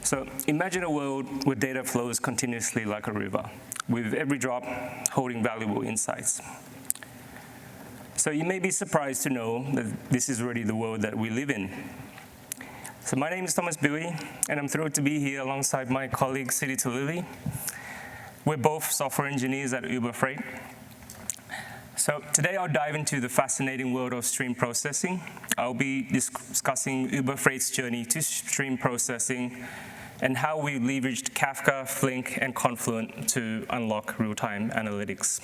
So imagine a world where data flows continuously like a river, with every drop holding valuable insights. So you may be surprised to know that this is already the world that we live in. So my name is Thomas Billy, and I'm thrilled to be here alongside my colleague, Sidi Talili. We're both software engineers at Uber Freight. So today I'll dive into the fascinating world of stream processing. I'll be discussing Uber Freight's journey to stream processing and how we leveraged Kafka, Flink, and Confluent to unlock real-time analytics.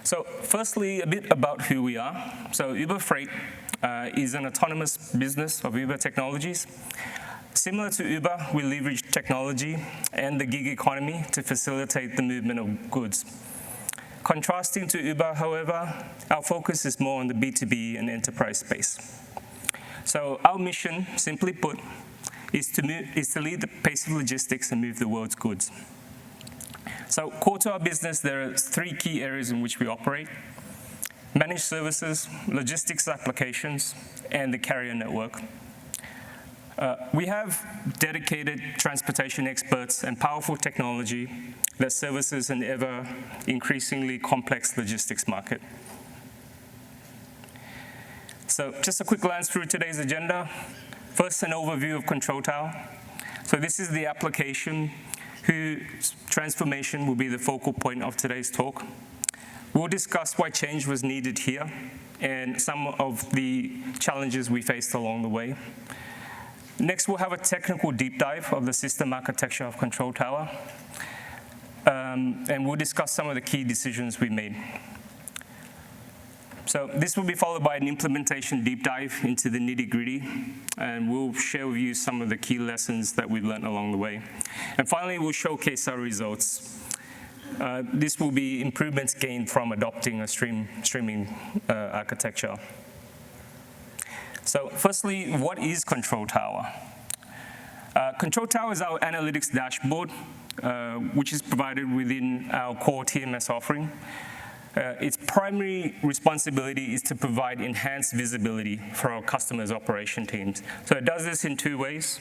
So firstly, a bit about who we are. So Uber Freight is an autonomous business of Uber technologies. Similar to Uber, we leverage technology and the gig economy to facilitate the movement of goods. Contrasting to Uber, however, our focus is more on the B2B and enterprise space. So our mission, simply put, is to lead the pace of logistics and move the world's goods. So core to our business, there are three key areas in which we operate: managed services, logistics applications, and the carrier network. We have dedicated transportation experts and powerful technology that services an ever increasingly complex logistics market. So just a quick glance through today's agenda. First, an overview of Control Tower. So this is the application whose transformation will be the focal point of today's talk. We'll discuss why change was needed here and some of the challenges we faced along the way. Next, we'll have a technical deep dive of the system architecture of Control Tower, and we'll discuss some of the key decisions we made. So this will be followed by an implementation deep dive into the nitty-gritty, and we'll share with you some of the key lessons that we've learned along the way. And finally, we'll showcase our results. This will be improvements gained from adopting a streaming architecture. So firstly, what is Control Tower? Control Tower is our analytics dashboard, which is provided within our core TMS offering. Its primary responsibility is to provide enhanced visibility for our customers' operation teams. So it does this in two ways.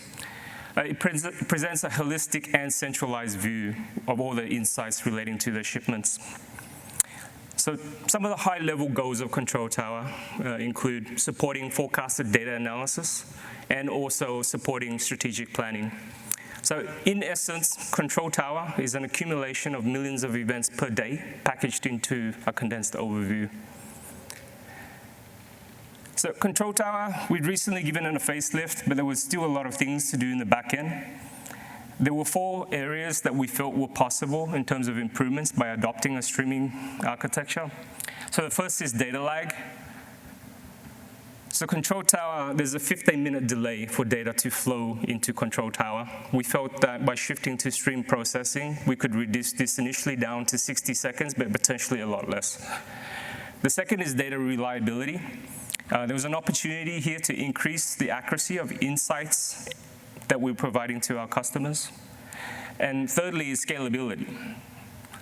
It presents a holistic and centralized view of all the insights relating to the shipments. So some of the high-level goals of Control Tower include supporting forecasted data analysis and also supporting strategic planning. So in essence, Control Tower is an accumulation of millions of events per day packaged into a condensed overview. So Control Tower, we'd recently given it a facelift, but there was still a lot of things to do in the back end. There were 4 areas that we felt were possible in terms of improvements by adopting a streaming architecture. So the first is data lag. So Control Tower, there's a 15-minute delay for data to flow into Control Tower. We felt that by shifting to stream processing, we could reduce this initially down to 60 seconds, but potentially a lot less. The second is data reliability. There was an opportunity here to increase the accuracy of insights that we're providing to our customers. And thirdly is scalability.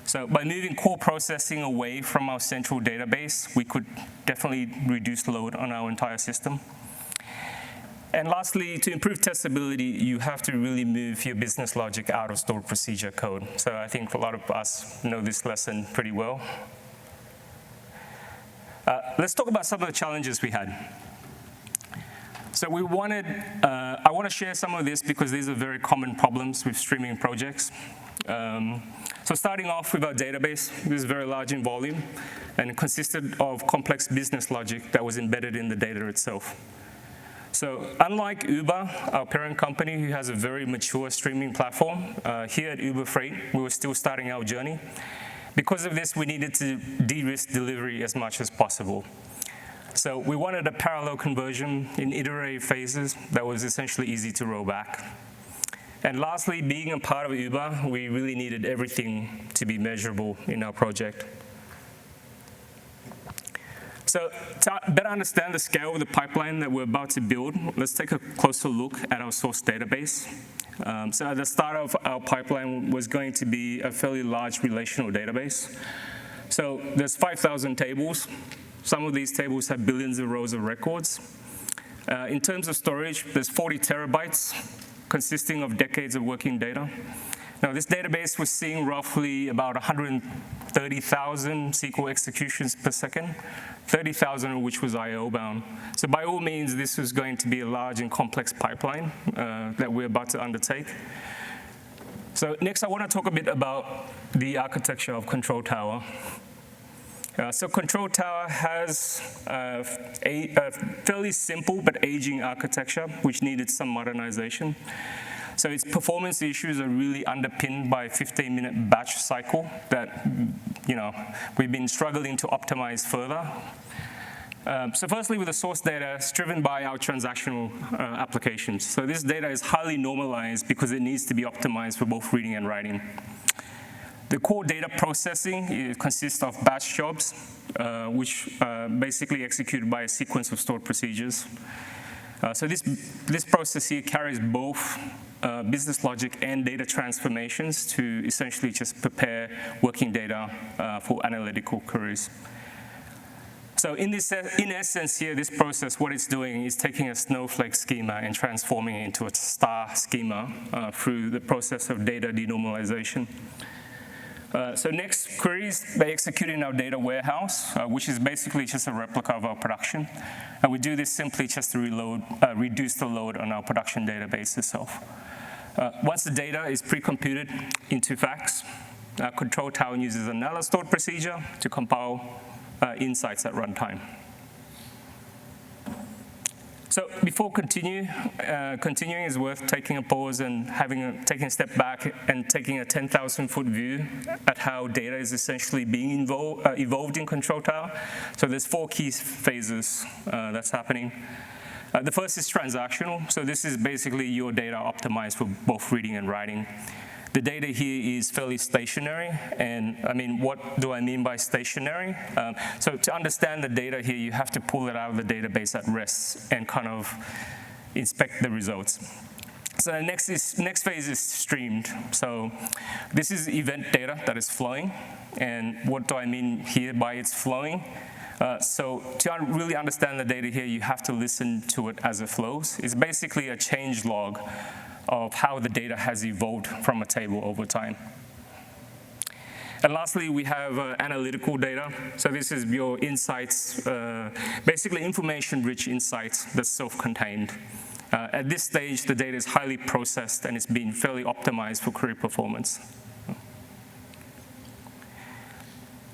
So by moving core processing away from our central database, we could definitely reduce load on our entire system. And lastly, to improve testability, you have to really move your business logic out of stored procedure code. So I think a lot of us know this lesson pretty well. Let's talk about some of the challenges we had. So I want to share some of this because these are very common problems with streaming projects. So starting off with our database, it was very large in volume and it consisted of complex business logic that was embedded in the data itself. So unlike Uber, our parent company, who has a very mature streaming platform, here at Uber Freight, we were still starting our journey. Because of this, we needed to de-risk delivery as much as possible. So we wanted a parallel conversion in iterative phases that was essentially easy to roll back. And lastly, being a part of Uber, we really needed everything to be measurable in our project. So to better understand the scale of the pipeline that we're about to build, let's take a closer look at our source database. So at the start of our pipeline was going to be a fairly large relational database. So there's 5,000 tables. Some of these tables have billions of rows of records. In terms of storage, there's 40 terabytes consisting of decades of working data. Now, this database was seeing roughly about 130,000 SQL executions per second, 30,000 of which was I/O bound. So by all means, this was going to be a large and complex pipeline that we're about to undertake. So next, I want to talk a bit about the architecture of Control Tower. So Control Tower has a fairly simple but aging architecture, which needed some modernization. So its performance issues are really underpinned by a 15-minute batch cycle that, we've been struggling to optimize further. So firstly, with the source data, it's driven by our transactional applications. So this data is highly normalized because it needs to be optimized for both reading and writing. The core data processing consists of batch jobs, which are basically executed by a sequence of stored procedures. So this process here carries both business logic and data transformations to essentially just prepare working data for analytical queries. So in essence here, this process, what it's doing is taking a snowflake schema and transforming it into a star schema through the process of data denormalization. So next, queries, they execute in our data warehouse, which is basically just a replica of our production. And we do this simply just to reduce the load on our production database itself. Once the data is pre-computed into facts, Control Tower uses another stored procedure to compile insights at runtime. So before continuing, is worth taking a pause and taking a step back and taking a 10,000-foot view at how data is essentially being evolved in Control Tower. So there's 4 key phases that's happening. The first is transactional. So this is basically your data optimized for both reading and writing. The data here is fairly stationary, and what do I mean by stationary? So to understand the data here, you have to pull it out of the database at rest and kind of inspect the results. So the next phase is streamed. So this is event data that is flowing, and what do I mean here by it's flowing? So to really understand the data here, you have to listen to it as it flows. It's basically a change log of how the data has evolved from a table over time. And lastly, we have analytical data. So this is your insights, basically information-rich insights that's self-contained. At this stage, the data is highly processed and it's been fairly optimized for query performance.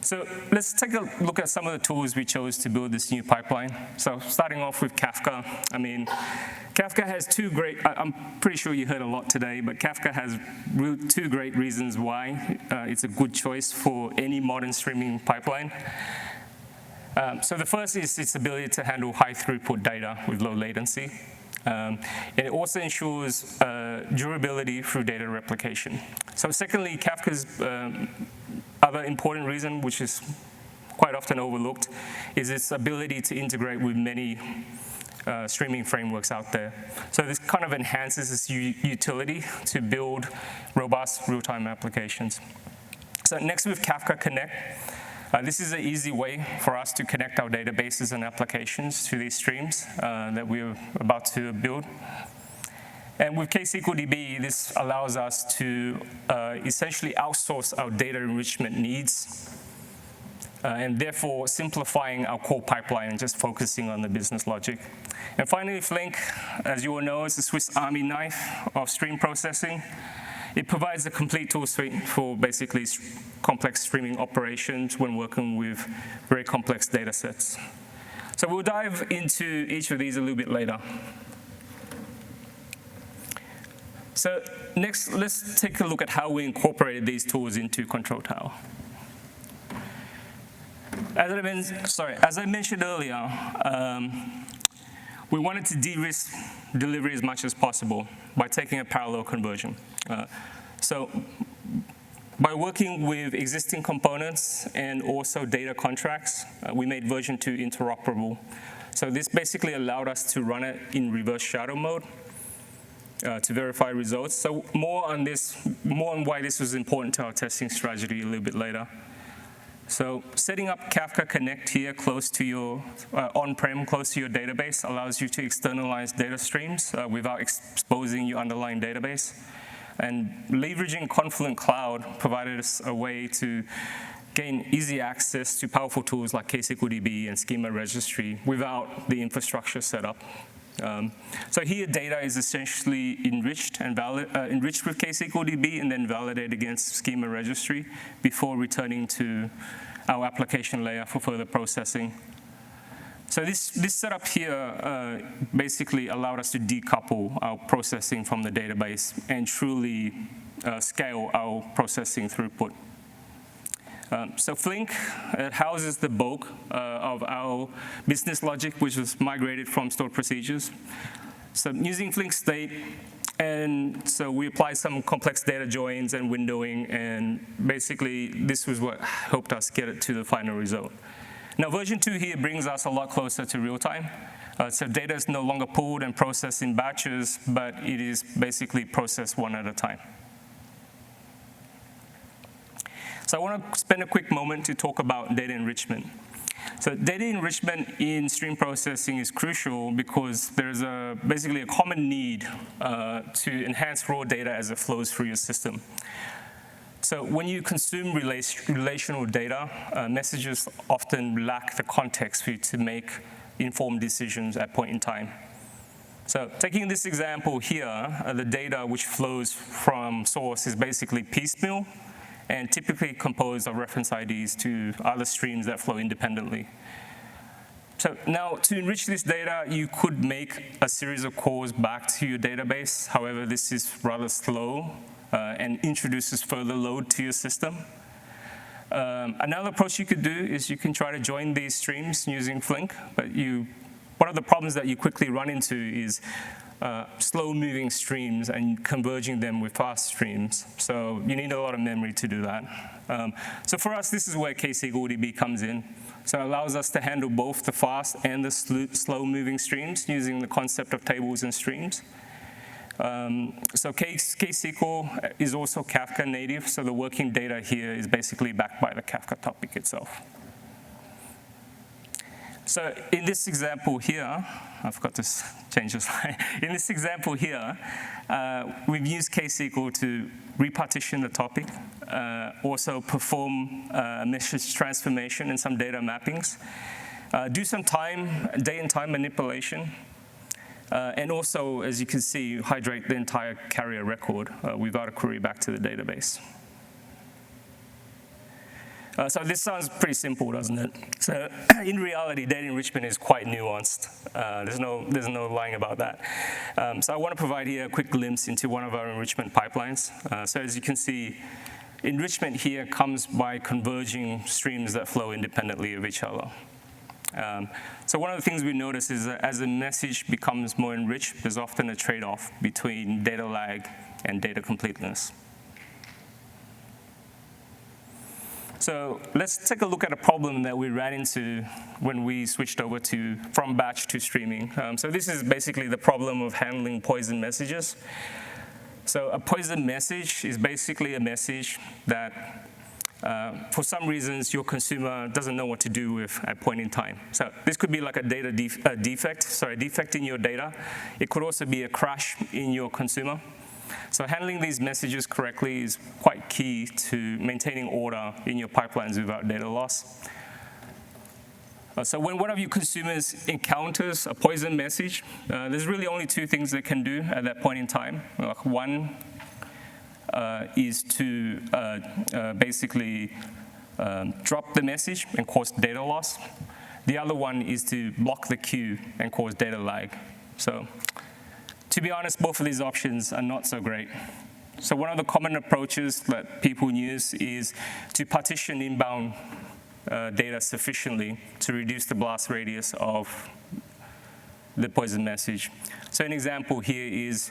So let's take a look at some of the tools we chose to build this new pipeline. So starting off with Kafka. Kafka has 2 great, I'm pretty sure you heard a lot today, but Kafka has 2 great reasons why it's a good choice for any modern streaming pipeline. So the first is its ability to handle high throughput data with low latency. And it also ensures durability through data replication. So secondly, Kafka's other important reason, which is quite often overlooked, is its ability to integrate with many streaming frameworks out there. So this kind of enhances its utility to build robust real-time applications. So next with Kafka Connect, this is an easy way for us to connect our databases and applications to these streams that we're about to build. And with KSQLDB, this allows us to essentially outsource our data enrichment needs and therefore simplifying our core pipeline and just focusing on the business logic. And finally, Flink, as you all know, is the Swiss Army knife of stream processing. It provides a complete tool suite for basically complex streaming operations when working with very complex data sets. So we'll dive into each of these a little bit later. So next, let's take a look at how we incorporated these tools into Control Tower. As I mentioned earlier, we wanted to de-risk delivery as much as possible by taking a parallel conversion. So by working with existing components and also data contracts, we made version 2 interoperable. So this basically allowed us to run it in reverse shadow mode to verify results. So more on why this was important to our testing strategy a little bit later. So setting up Kafka Connect here close to your, on-prem, close to your database allows you to externalize data streams without exposing your underlying database. And leveraging Confluent Cloud provided us a way to gain easy access to powerful tools like KSQLDB and Schema Registry without the infrastructure set up. So here, data is essentially enriched enriched with KSQLDB and then validated against Schema Registry before returning to our application layer for further processing. So this setup here basically allowed us to decouple our processing from the database and truly scale our processing throughput. So Flink houses the bulk of our business logic, which was migrated from stored procedures. So using Flink state, and so we applied some complex data joins and windowing, and basically this was what helped us get it to the final result. Now version 2 here brings us a lot closer to real time. So data is no longer pooled and processed in batches, but it is basically processed one at a time. So I want to spend a quick moment to talk about data enrichment. So data enrichment in stream processing is crucial because there's basically a common need to enhance raw data as it flows through your system. So when you consume relational data, messages often lack the context for you to make informed decisions at point in time. So taking this example here, the data which flows from source is basically piecemeal and typically composed of reference IDs to other streams that flow independently. So now, to enrich this data, you could make a series of calls back to your database. However, this is rather slow and introduces further load to your system. Another approach you could do is you can try to join these streams using Flink, but one of the problems that you quickly run into is slow-moving streams and converging them with fast streams. So you need a lot of memory to do that. So for us, this is where KSQLDB comes in. So it allows us to handle both the fast and the slow-moving streams using the concept of tables and streams. So KSQL is also Kafka native, so the working data here is basically backed by the Kafka topic itself. So in this example here, I forgot to change the slide. In this example here, we've used KSQL to repartition the topic, also perform message transformation and some data mappings, do some day and time manipulation, and also, as you can see, hydrate the entire carrier record without a query back to the database. So this sounds pretty simple, doesn't it? So in reality, data enrichment is quite nuanced. There's no lying about that. So I want to provide here a quick glimpse into one of our enrichment pipelines. So as you can see, enrichment here comes by converging streams that flow independently of each other. So one of the things we notice is that as a message becomes more enriched, there's often a trade-off between data lag and data completeness. So let's take a look at a problem that we ran into when we switched over from batch to streaming. So this is basically the problem of handling poison messages. So a poison message is basically a message that for some reasons your consumer doesn't know what to do with at a point in time. So this could be like a data defect in your data. It could also be a crash in your consumer. So handling these messages correctly is quite key to maintaining order in your pipelines without data loss. So when one of your consumers encounters a poison message, there's really only two things they can do at that point in time. One is to basically drop the message and cause data loss. The other one is to block the queue and cause data lag. So to be honest, both of these options are not so great. So one of the common approaches that people use is to partition inbound data sufficiently to reduce the blast radius of the poison message. So an example here is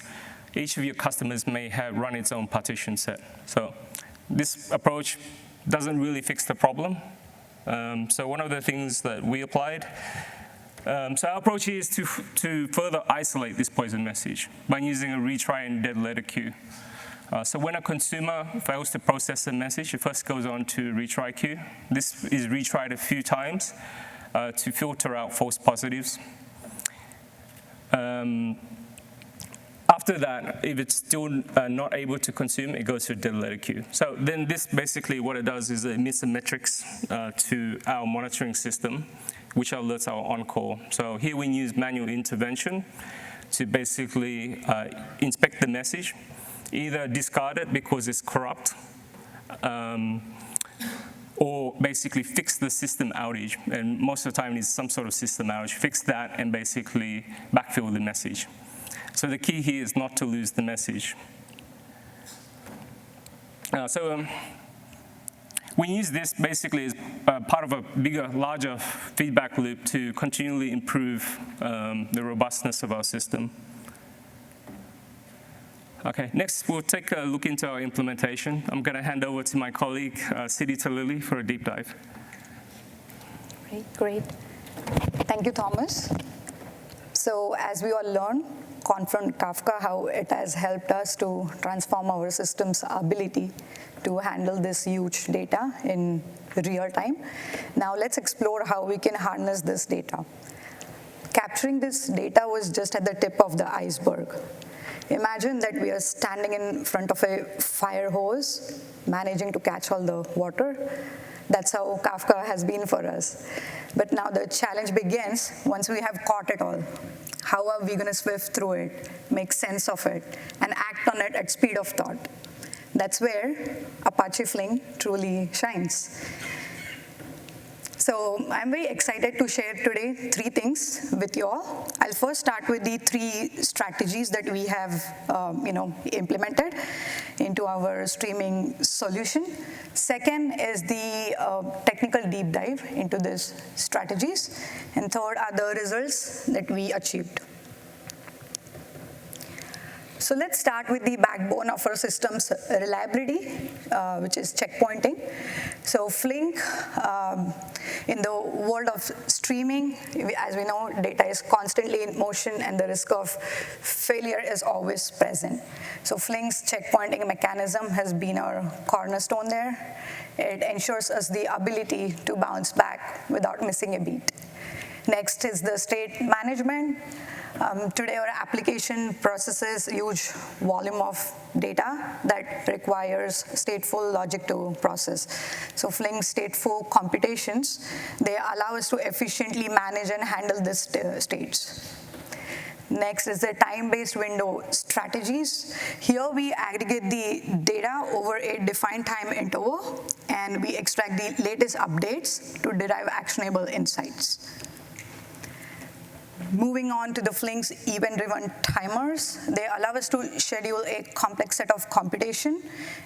each of your customers may have run its own partition set. So this approach doesn't really fix the problem. So one of the things that we applied, so our approach is to further isolate this poison message by using a retry and dead letter queue. So when a consumer fails to process a message, it first goes on to retry queue. This is retried a few times to filter out false positives. After that, if it's still not able to consume, it goes to dead letter queue. So then this basically what it does is it emits the metrics to our monitoring system, which alerts our on-call. So here we use manual intervention to basically inspect the message, either discard it because it's corrupt, or basically fix the system outage. And most of the time it's some sort of system outage. Fix that and basically backfill the message. So the key here is not to lose the message. We use this basically as part of a bigger, larger feedback loop to continually improve the robustness of our system. Okay, next we'll take a look into our implementation. I'm going to hand over to my colleague, Sidi Talili, for a deep dive. Great. Thank you, Thomas. So as we all learn, Confluent Kafka, how it has helped us to transform our system's ability to handle this huge data in real time. Now let's explore how we can harness this data. Capturing this data was just at the tip of the iceberg. Imagine that we are standing in front of a fire hose, managing to catch all the water. That's how Kafka has been for us. But now the challenge begins once we have caught it all. How are we going to swift through it, make sense of it, and act on it at speed of thought? That's where Apache Flink truly shines. So I'm very excited to share today 3 things with you all. I'll first start with the 3 strategies that we have implemented into our streaming solution. Second is the technical deep dive into these strategies. And third are the results that we achieved. So let's start with the backbone of our system's reliability, which is checkpointing. So Flink, in the world of streaming, as we know, data is constantly in motion and the risk of failure is always present. So Flink's checkpointing mechanism has been our cornerstone there. It ensures us the ability to bounce back without missing a beat. Next is the state management. Today, our application processes a huge volume of data that requires stateful logic to process. So Flink stateful computations, they allow us to efficiently manage and handle these states. Next is the time-based window strategies. Here we aggregate the data over a defined time interval, and we extract the latest updates to derive actionable insights. Moving on to the Flink's event-driven timers, they allow us to schedule a complex set of computation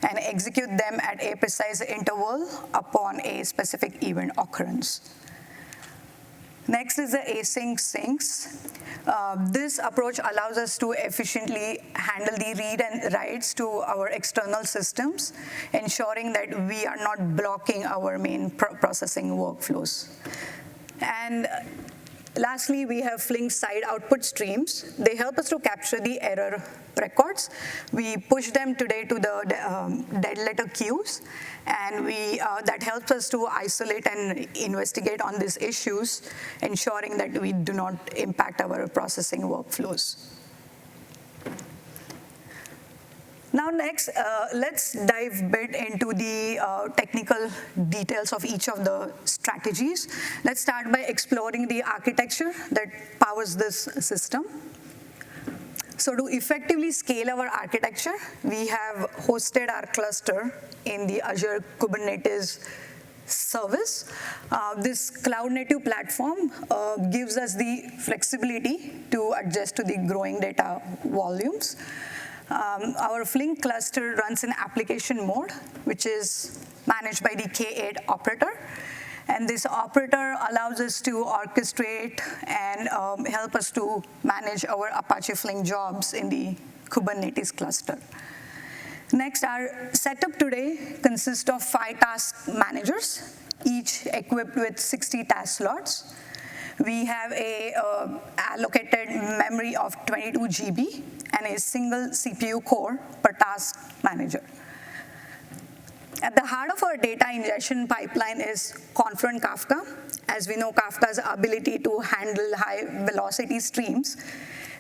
and execute them at a precise interval upon a specific event occurrence. Next is the async syncs. This approach allows us to efficiently handle the read and writes to our external systems, ensuring that we are not blocking our main processing workflows. And lastly, we have Flink side output streams. They help us to capture the error records. We push them today to the dead letter queues, and that helps us to isolate and investigate on these issues, ensuring that we do not impact our processing workflows. Now next, let's dive a bit into the technical details of each of the strategies. Let's start by exploring the architecture that powers this system. So to effectively scale our architecture, we have hosted our cluster in the Azure Kubernetes service. This cloud-native platform gives us the flexibility to adjust to the growing data volumes. Our Flink cluster runs in application mode, which is managed by the K8 operator. And this operator allows us to orchestrate and help us to manage our Apache Flink jobs in the Kubernetes cluster. Next, our setup today consists of 5 task managers, each equipped with 60 task slots. We have a allocated memory of 22 GB, and a single CPU core per task manager. At the heart of our data ingestion pipeline is Confluent Kafka. As we know, Kafka's ability to handle high-velocity streams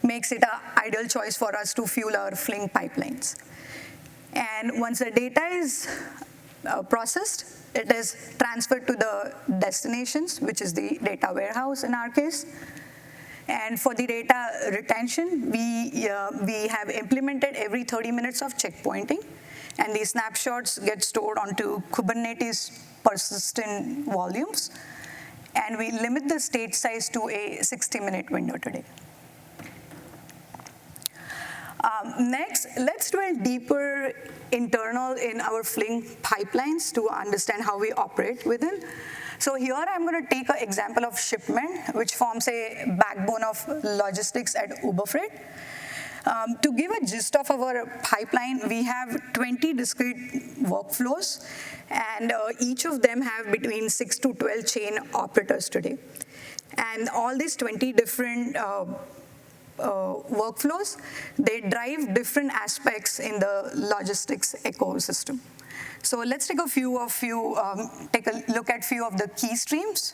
makes it an ideal choice for us to fuel our Flink pipelines. And once the data is processed, it is transferred to the destinations, which is the data warehouse in our case. And for the data retention, we have implemented every 30 minutes of checkpointing, and the snapshots get stored onto Kubernetes persistent volumes, and we limit the state size to a 60-minute window today. Next, let's dwell deeper internal in our Flink pipelines to understand how we operate within. So here I'm going to take an example of shipment, which forms a backbone of logistics at Uber Freight. To give a gist of our pipeline, we have 20 discrete workflows, and each of them have between 6 to 12 chain operators today. And all these 20 different workflows, they drive different aspects in the logistics ecosystem. So let's take a look at few of the key streams.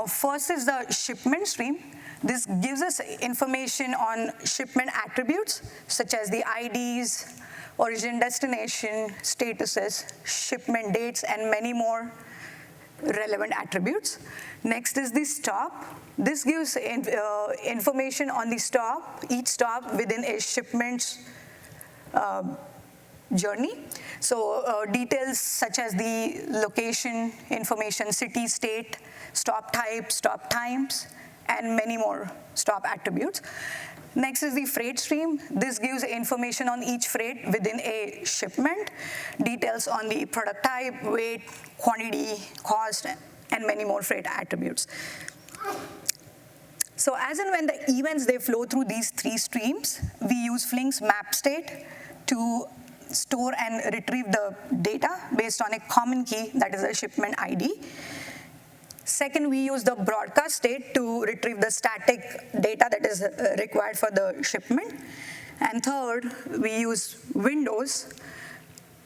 First is the shipment stream. This gives us information on shipment attributes, such as the IDs, origin, destination, statuses, shipment dates, and many more relevant attributes. Next is the stop. This gives information on the stop, each stop within a shipment's journey. So details such as the location information, city, state, stop type, stop times, and many more stop attributes. Next is the freight stream. This gives information on each freight within a shipment, details on the product type, weight, quantity, cost, and many more freight attributes. So as and when the events, they flow through these three streams, we use Flink's map state to store and retrieve the data based on a common key, that is a shipment ID. Second, we use the broadcast state to retrieve the static data that is required for the shipment. And third, we use windows,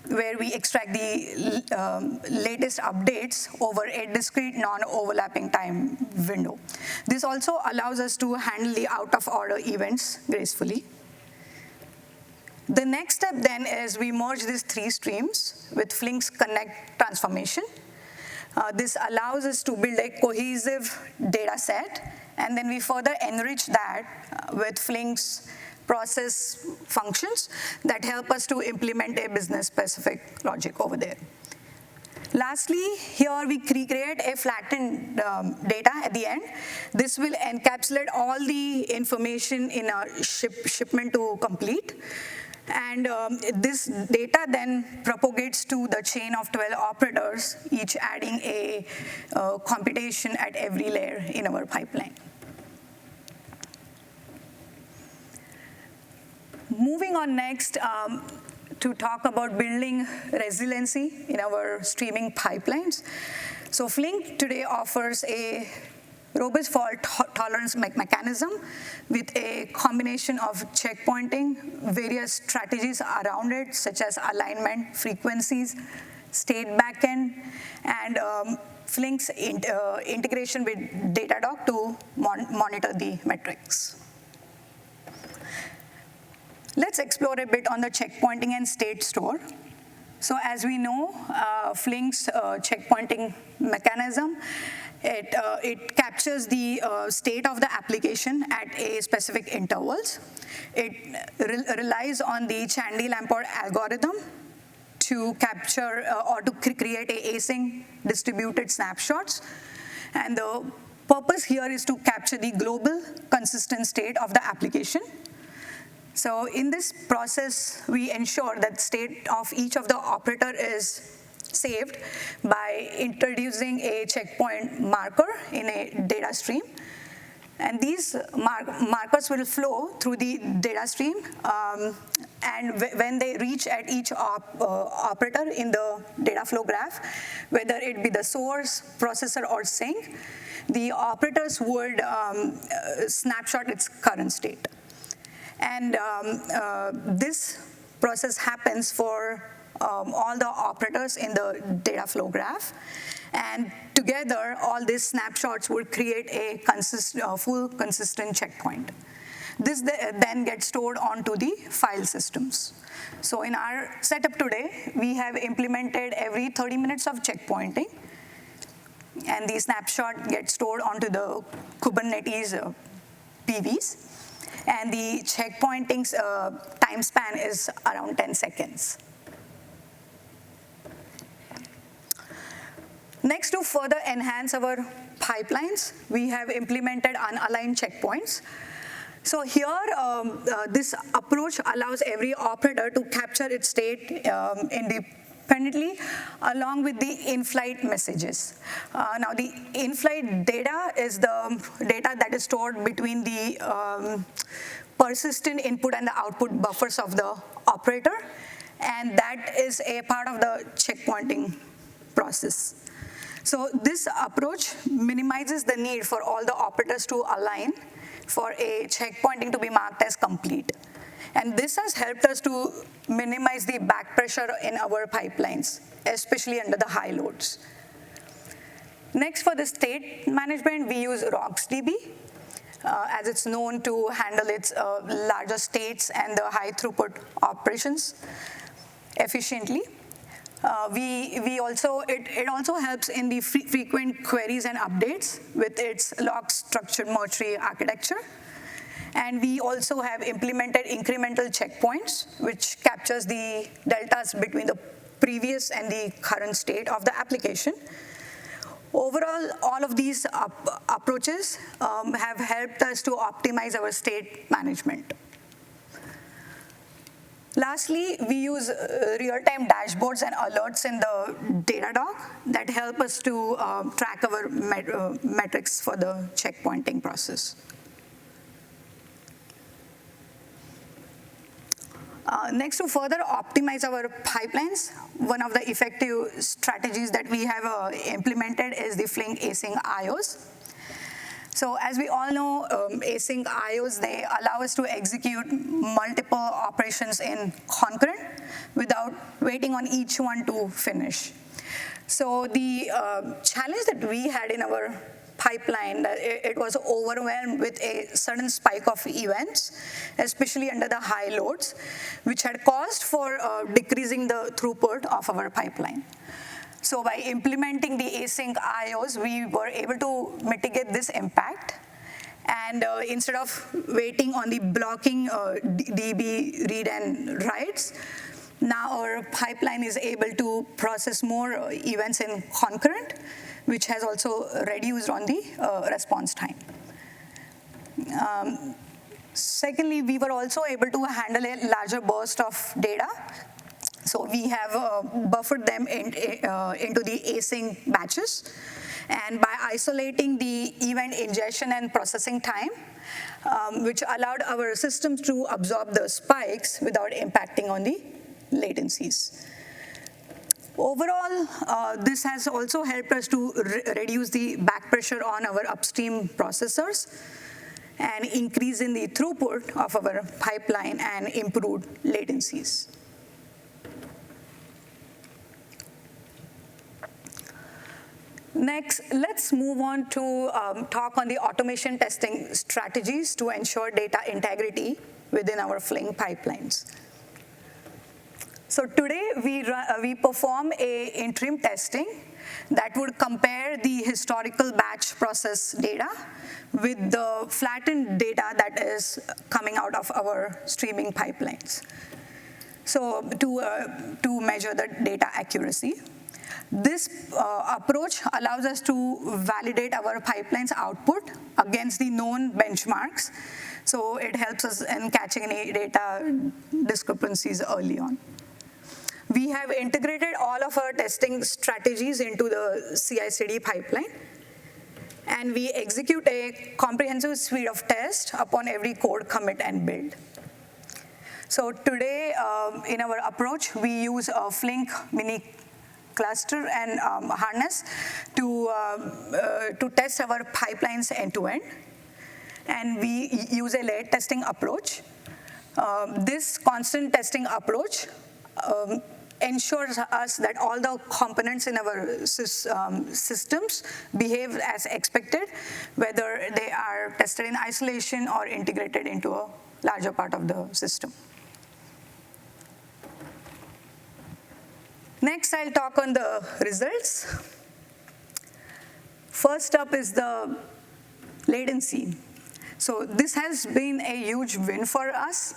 where we extract the latest updates over a discrete non-overlapping time window. This also allows us to handle the out-of-order events gracefully. The next step then is we merge these three streams with Flink's connect transformation. This allows us to build a cohesive data set, and then we further enrich that with Flink's process functions that help us to implement a business-specific logic over there. Lastly, here we create a flattened data at the end. This will encapsulate all the information in a shipment to complete. And this data then propagates to the chain of 12 operators, each adding a computation at every layer in our pipeline. Moving on next to talk about building resiliency in our streaming pipelines. So Flink today offers a robust fault tolerance mechanism with a combination of checkpointing, various strategies around it, such as alignment, frequencies, state backend, and Flink's integration with Datadog to monitor the metrics. Let's explore a bit on the checkpointing and state store. So as we know, Flink's checkpointing mechanism, it captures the state of the application at a specific intervals. It relies on the Chandy-Lamport algorithm to capture or to create a async distributed snapshots. And the purpose here is to capture the global consistent state of the application. So in this process, we ensure that state of each of the operator is saved by introducing a checkpoint marker in a data stream. And these markers will flow through the data stream, and when they reach at each operator in the data flow graph, whether it be the source, processor, or sink, the operators would snapshot its current state. And this process happens for all the operators in the data flow graph. And together, all these snapshots would create a full consistent checkpoint. This then gets stored onto the file systems. So in our setup today, we have implemented every 30 minutes of checkpointing, and the snapshot gets stored onto the Kubernetes PVs, and the checkpointing's time span is around 10 seconds. Next, to further enhance our pipelines, we have implemented unaligned checkpoints. So here, this approach allows every operator to capture its state independently along with the in-flight messages. Now, the in-flight data is the data that is stored between the persistent input and the output buffers of the operator, and that is a part of the checkpointing process. So this approach minimizes the need for all the operators to align for a checkpointing to be marked as complete. And this has helped us to minimize the back pressure in our pipelines, especially under the high loads. Next, for the state management, we use RocksDB, as it's known to handle its larger states and the high throughput operations efficiently. It also helps in the frequent queries and updates with its log structured merge-tree architecture. And we also have implemented incremental checkpoints, which captures the deltas between the previous and the current state of the application. Overall, all of these approaches have helped us to optimize our state management. Lastly, we use real-time dashboards and alerts in the Datadog that help us to track our metrics for the checkpointing process. Next, to further optimize our pipelines, one of the effective strategies that we have implemented is the Flink async IOs. So as we all know, async IOs, they allow us to execute multiple operations in concurrent without waiting on each one to finish. So the challenge that we had in our pipeline, it was overwhelmed with a sudden spike of events, especially under the high loads, which had caused for decreasing the throughput of our pipeline. So by implementing the async IOs, we were able to mitigate this impact. And instead of waiting on the blocking DB read and writes, now our pipeline is able to process more events in concurrent, which has also reduced on the response time. Secondly, we were also able to handle a larger burst of data. So we have buffered them into the async batches. And by isolating the event ingestion and processing time, which allowed our systems to absorb the spikes without impacting on the latencies. Overall, this has also helped us to reduce the back pressure on our upstream processors and increase in the throughput of our pipeline and improved latencies. Next, let's move on to talk on the automation testing strategies to ensure data integrity within our Flink pipelines. So today, we perform an interim testing that would compare the historical batch process data with the flattened data that is coming out of our streaming pipelines. So to measure the data accuracy. This approach allows us to validate our pipeline's output against the known benchmarks, so it helps us in catching any data discrepancies early on. We have integrated all of our testing strategies into the CI/CD pipeline, and we execute a comprehensive suite of tests upon every code commit and build. So today, in our approach, we use a Flink mini cluster and harness to test our pipelines end-to-end. And we use a layered testing approach. This constant testing approach ensures us that all the components in our systems behave as expected, whether they are tested in isolation or integrated into a larger part of the system. Next, I'll talk on the results. First up is the latency. So this has been a huge win for us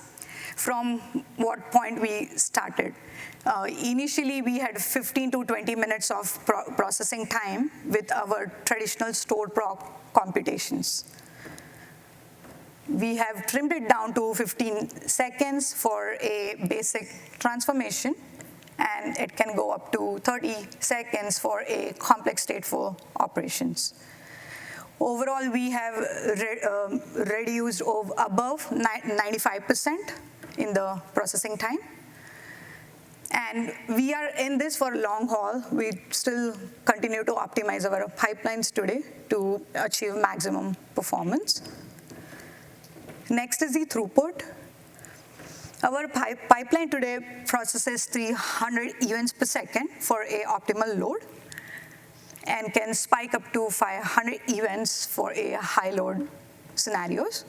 from what point we started. Initially, we had 15 to 20 minutes of processing time with our traditional stored proc computations. We have trimmed it down to 15 seconds for a basic transformation, and it can go up to 30 seconds for a complex stateful operations. Overall, we have reduced above 95% in the processing time. And we are in this for long haul. We still continue to optimize our pipelines today to achieve maximum performance. Next is the throughput. Our pipeline today processes 300 events per second for a optimal load and can spike up to 500 events for a high load scenarios.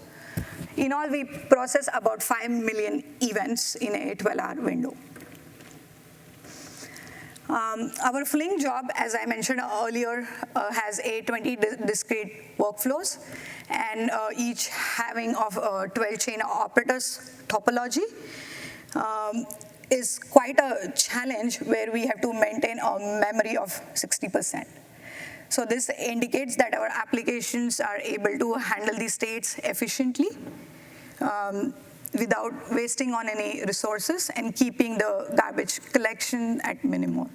In all, we process about 5 million events in a 12-hour window. Our Flink job, as I mentioned earlier, has 20 discrete workflows, and each having of 12-chain operators topology is quite a challenge where we have to maintain a memory of 60%. So this indicates that our applications are able to handle these states efficiently without wasting on any resources and keeping the garbage collection at minimum.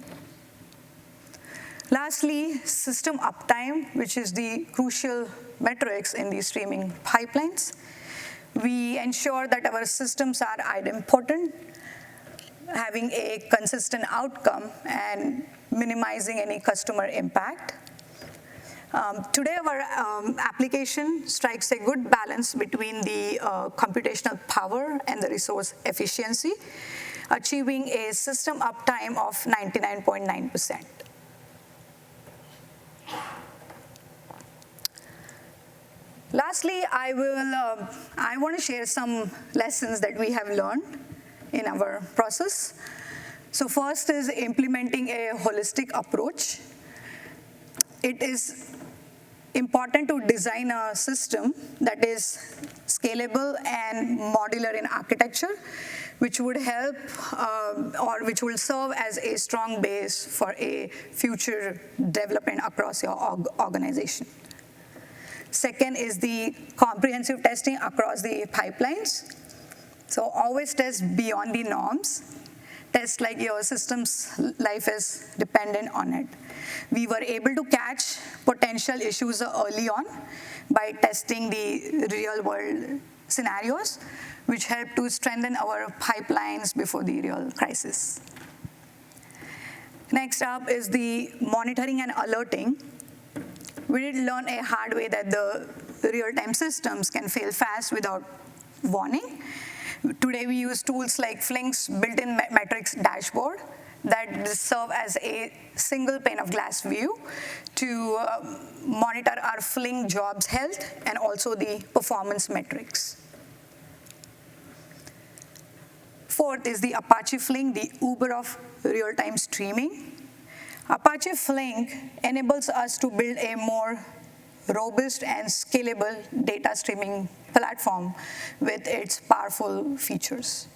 Lastly, system uptime, which is the crucial metrics in the streaming pipelines. We ensure that our systems are idempotent, having a consistent outcome and minimizing any customer impact. Today, our application strikes a good balance between the computational power and the resource efficiency, achieving a system uptime of 99.9%. Lastly, I want to share some lessons that we have learned in our process. So first is implementing a holistic approach. It is important to design a system that is scalable and modular in architecture, which would help or which will serve as a strong base for a future development across your organization. Second is the comprehensive testing across the pipelines. So always test beyond the norms. Test like your system's life is dependent on it. We were able to catch potential issues early on by testing the real-world scenarios, which helped to strengthen our pipelines before the real crisis. Next up is the monitoring and alerting. We did learn a hard way that the real-time systems can fail fast without warning. Today, we use tools like Flink's built-in metrics dashboard that serve as a single pane of glass view to monitor our Flink jobs health and also the performance metrics. Fourth is the Apache Flink, the Uber of real-time streaming. Apache Flink enables us to build a more robust and scalable data streaming platform with its powerful features.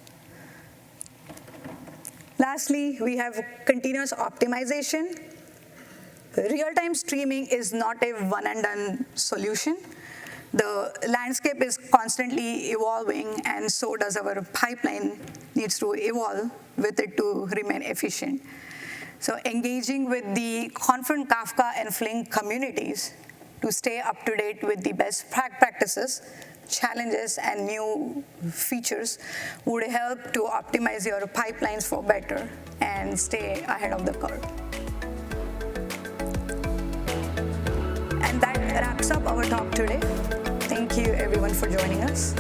Lastly, we have continuous optimization. Real-time streaming is not a one-and-done solution. The landscape is constantly evolving, and so does our pipeline needs to evolve with it to remain efficient. So engaging with the Confluent, Kafka, and Flink communities to stay up to date with the best practices, challenges, and new features would help to optimize your pipelines for better and stay ahead of the curve. And that wraps up our talk today. Thank you, everyone, for joining us.